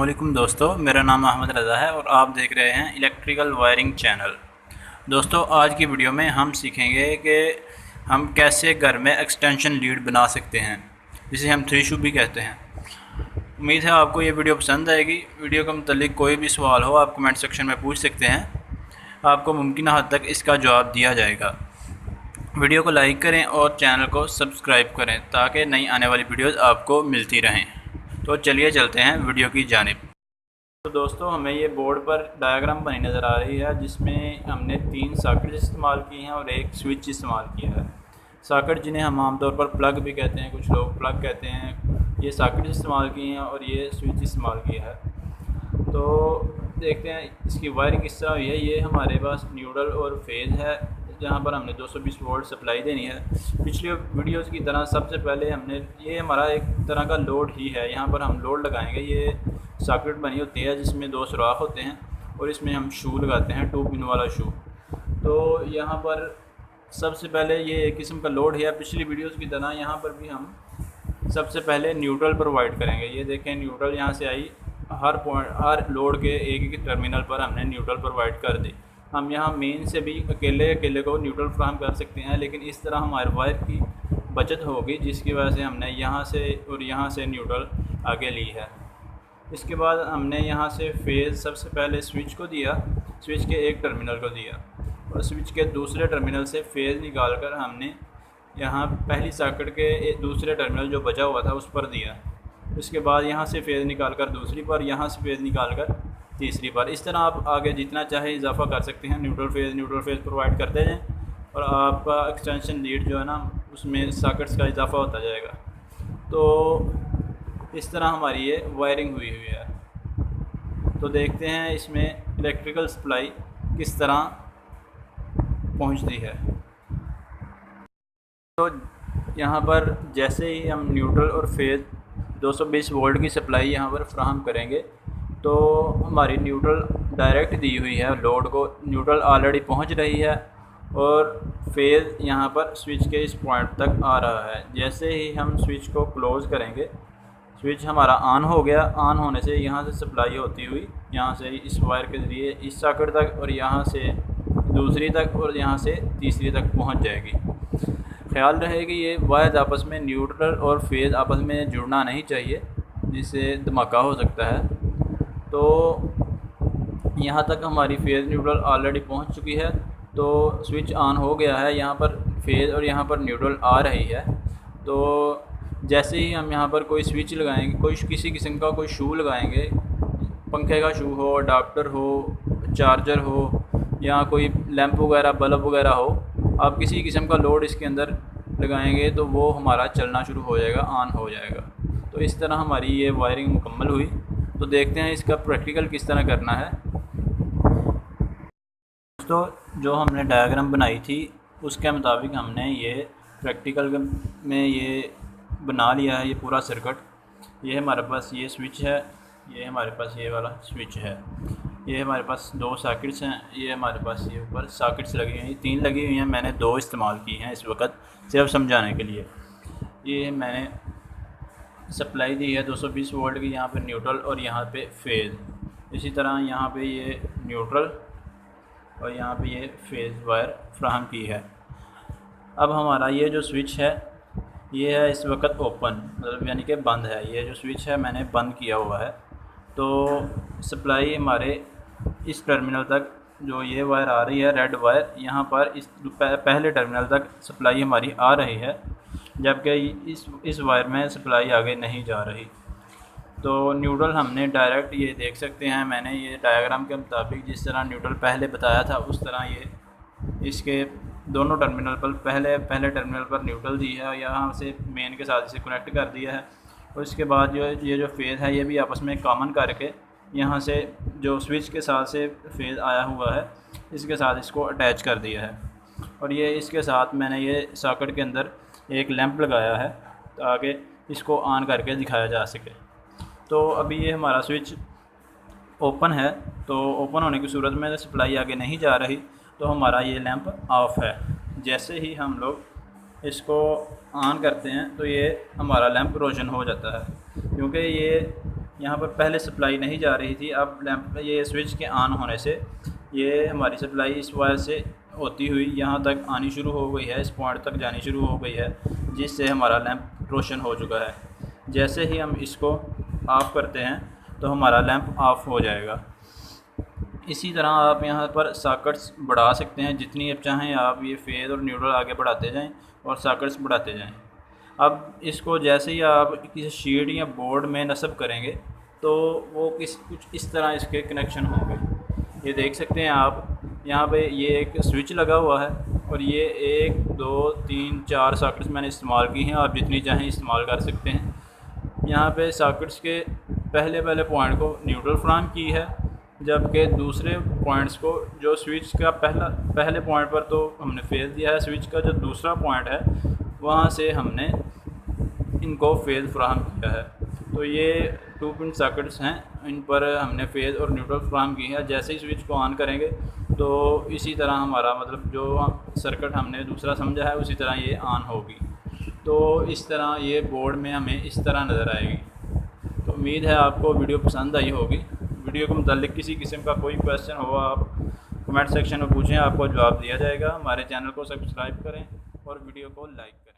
अस्सलामुअलैकुम दोस्तों, मेरा नाम अहमद रज़ा है और आप देख रहे हैं इलेक्ट्रिकल वायरिंग चैनल। दोस्तों, आज की वीडियो में हम सीखेंगे कि हम कैसे घर में एक्सटेंशन लीड बना सकते हैं, जिसे हम 3 शू भी कहते हैं। उम्मीद है आपको ये वीडियो पसंद आएगी। वीडियो के मुतालिक कोई भी सवाल हो आप कमेंट सेक्शन में पूछ सकते हैं, आपको मुमकिन हद तक इसका जवाब दिया जाएगा। वीडियो को लाइक करें और चैनल को सब्सक्राइब करें ताकि नई आने वाली वीडियोज़ आपको मिलती रहें। तो चलिए चलते हैं वीडियो की जानिब। तो दोस्तों, हमें ये बोर्ड पर डायग्राम बनी नज़र आ रही है, जिसमें हमने 3 सॉकेट इस्तेमाल किए हैं और एक स्विच इस्तेमाल किया है। सॉकेट जिन्हें हम आमतौर पर प्लग भी कहते हैं, कुछ लोग प्लग कहते हैं, ये सॉकेट इस्तेमाल किए हैं और ये स्विच इस्तेमाल किया है। तो देखते हैं इसकी वायरिंग किस तरह हुई है। ये हमारे पास न्यूट्रल और फेज़ है, जहाँ पर हमने 220 वोल्ट सप्लाई देनी है। पिछले वीडियोस की तरह सबसे पहले हमने, ये हमारा एक तरह का लोड ही है, यहाँ पर हम लोड लगाएंगे। ये सॉकेट बनी होती है जिसमें 2 सुराख होते हैं और इसमें हम शू लगाते हैं, 2 पिन वाला शू। तो यहाँ पर सबसे पहले ये एक किस्म का लोड है। पिछली वीडियोस की तरह यहाँ पर भी हम सबसे पहले न्यूट्रल प्रोवाइड करेंगे। ये देखें, न्यूट्रल यहाँ से आई, हर लोड के एक टर्मिनल पर हमने न्यूट्रल प्रोवाइड कर दी। हम यहाँ मेन से भी अकेले को न्यूट्रल फ्राहम कर सकते हैं, लेकिन इस तरह हमारे वायर की बचत होगी, जिसकी वजह से हमने यहाँ से और यहाँ से न्यूट्रल आगे ली है। इसके बाद हमने यहाँ से फेज़ सबसे पहले स्विच को दिया, स्विच के एक टर्मिनल को दिया और स्विच के दूसरे टर्मिनल से फेज़ निकाल कर हमने यहाँ पहली सॉकेट के दूसरे टर्मिनल जो बचा हुआ था उस पर दिया। उसके बाद यहाँ से फेज़ निकाल कर दूसरी पर, यहाँ से फेज़ निकाल कर तीसरी पर। इस तरह आप आगे जितना चाहे इजाफा कर सकते हैं। न्यूट्रल फेज़ प्रोवाइड करते जाएँ और आपका एक्सटेंशन लीड जो है ना, उसमें सॉकेट्स का इजाफा होता जाएगा। तो इस तरह हमारी ये वायरिंग हुई है। तो देखते हैं इसमें इलेक्ट्रिकल सप्लाई किस तरह पहुंचती है। तो यहाँ पर जैसे ही हम न्यूट्रल और फेज़ 220 वोल्ट की सप्लाई यहाँ पर फ्राहम करेंगे, तो हमारी न्यूट्रल डायरेक्ट दी हुई है लोड को, न्यूट्रल ऑलरेडी पहुंच रही है और फेज़ यहाँ पर स्विच के इस पॉइंट तक आ रहा है। जैसे ही हम स्विच को क्लोज़ करेंगे, स्विच हमारा ऑन हो गया। ऑन होने से यहाँ से सप्लाई होती हुई यहाँ से इस वायर के ज़रिए इस सॉकेट तक और यहाँ से दूसरी तक और यहाँ से तीसरी तक पहुँच जाएगी। ख्याल रहे कि ये वायर आपस में, न्यूट्रल और फेज़ आपस में जुड़ना नहीं चाहिए, जिससे धमाका हो सकता है। तो यहाँ तक हमारी फेज़ न्यूट्रल ऑलरेडी पहुँच चुकी है। तो स्विच ऑन हो गया है, यहाँ पर फेज़ और यहाँ पर न्यूट्रल आ रही है। तो जैसे ही हम यहाँ पर कोई स्विच लगाएंगे, कोई किसी किस्म का कोई शू लगाएंगे, पंखे का शू हो, अडाप्टर हो, चार्जर हो या कोई लैंप वगैरह, बल्ब वगैरह हो, आप किसी किस्म का लोड इसके अंदर लगाएंगे तो वो हमारा चलना शुरू हो जाएगा, ऑन हो जाएगा। तो इस तरह हमारी ये वायरिंग मुकम्मल हुई। तो देखते हैं इसका प्रैक्टिकल किस तरह करना है। दोस्तों, जो हमने डायग्राम बनाई थी उसके मुताबिक हमने ये प्रैक्टिकल में ये बना लिया है, ये पूरा सर्किट। ये हमारे पास ये स्विच है, ये हमारे पास ये वाला स्विच है, ये हमारे पास 2 सॉकेट्स हैं, ये हमारे पास ये ऊपर सॉकेट्स लगी हुई हैं, 3 लगी हुई हैं। मैंने 2 इस्तेमाल की हैं इस वक्त सिर्फ समझाने के लिए। ये मैंने सप्लाई दी है 220 वोल्ट की, यहाँ पे न्यूट्रल और यहाँ पे फेज़। इसी तरह यहाँ पे ये न्यूट्रल और यहाँ पे ये फेज़ वायर फ्राहम की है। अब हमारा ये जो स्विच है ये है इस वक्त ओपन, मतलब यानी कि बंद है। ये जो स्विच है मैंने बंद किया हुआ है। तो सप्लाई हमारे इस टर्मिनल तक, जो ये वायर आ रही है रेड वायर, यहाँ पर इस पहले टर्मिनल तक सप्लाई हमारी आ रही है, जबकि इस वायर में सप्लाई आगे नहीं जा रही। तो न्यूट्रल हमने डायरेक्ट, ये देख सकते हैं, मैंने ये डायग्राम के मुताबिक जिस तरह न्यूट्रल पहले बताया था उस तरह ये इसके दोनों टर्मिनल पर पहले टर्मिनल पर न्यूट्रल दी है, यहाँ से मेन के साथ इसे कनेक्ट कर दिया है। और इसके बाद ये जो फेज़ है ये भी आपस में कॉमन करके यहाँ से जो स्विच के साथ से फेज़ आया हुआ है इसके साथ इसको अटैच कर दिया है। और ये इसके साथ मैंने ये सॉकेट के अंदर एक लैंप लगाया है ताकि इसको ऑन करके दिखाया जा सके। तो अभी ये हमारा स्विच ओपन है, तो ओपन होने की सूरत में सप्लाई आगे नहीं जा रही, तो हमारा ये लैंप ऑफ़ है। जैसे ही हम लोग इसको ऑन करते हैं तो ये हमारा लैंप रोशन हो जाता है, क्योंकि ये यहाँ पर पहले सप्लाई नहीं जा रही थी, अब लैंप ये स्विच के ऑन होने से ये हमारी सप्लाई इस वायर से होती हुई यहाँ तक आनी शुरू हो गई है, इस पॉइंट तक जानी शुरू हो गई है, जिससे हमारा लैंप रोशन हो चुका है। जैसे ही हम इसको ऑफ़ करते हैं तो हमारा लैंप ऑफ़ हो जाएगा। इसी तरह आप यहाँ पर सॉकेट्स बढ़ा सकते हैं, जितनी आप चाहें आप ये फेज़ और न्यूट्रल आगे बढ़ाते जाएं और सॉकेट्स बढ़ाते जाएं। अब इसको जैसे ही आप किसी शीट या बोर्ड में नस्ब करेंगे तो वो कुछ इस तरह इसके कनेक्शन होंगे। ये देख सकते हैं आप, यहाँ पे ये एक स्विच लगा हुआ है और ये 1 2 3 4 सॉकेट्स मैंने इस्तेमाल की हैं, आप जितनी चाहें इस्तेमाल कर सकते हैं। यहाँ पे सॉकेट्स के पहले पॉइंट को न्यूट्रल फ्राहम की है, जबकि दूसरे पॉइंट्स को जो स्विच का पहले पॉइंट पर तो हमने फेज़ दिया है, स्विच का जो दूसरा पॉइंट है वहाँ से हमने इनको फेज़ फ्राहम किया है। तो ये 2 पिन सॉकेट्स हैं, इन पर हमने फेज़ और न्यूट्रल फ्राहम की है। जैसे ही स्विच को ऑन करेंगे तो इसी तरह हमारा मतलब जो सर्किट हमने दूसरा समझा है उसी तरह ये ऑन होगी। तो इस तरह ये बोर्ड में हमें इस तरह नज़र आएगी। तो उम्मीद है आपको वीडियो पसंद आई होगी। वीडियो के मुतालिक किसी किस्म का कोई क्वेश्चन हो आप कमेंट सेक्शन में पूछें, आपको जवाब दिया जाएगा। हमारे चैनल को सब्सक्राइब करें और वीडियो को लाइक करें।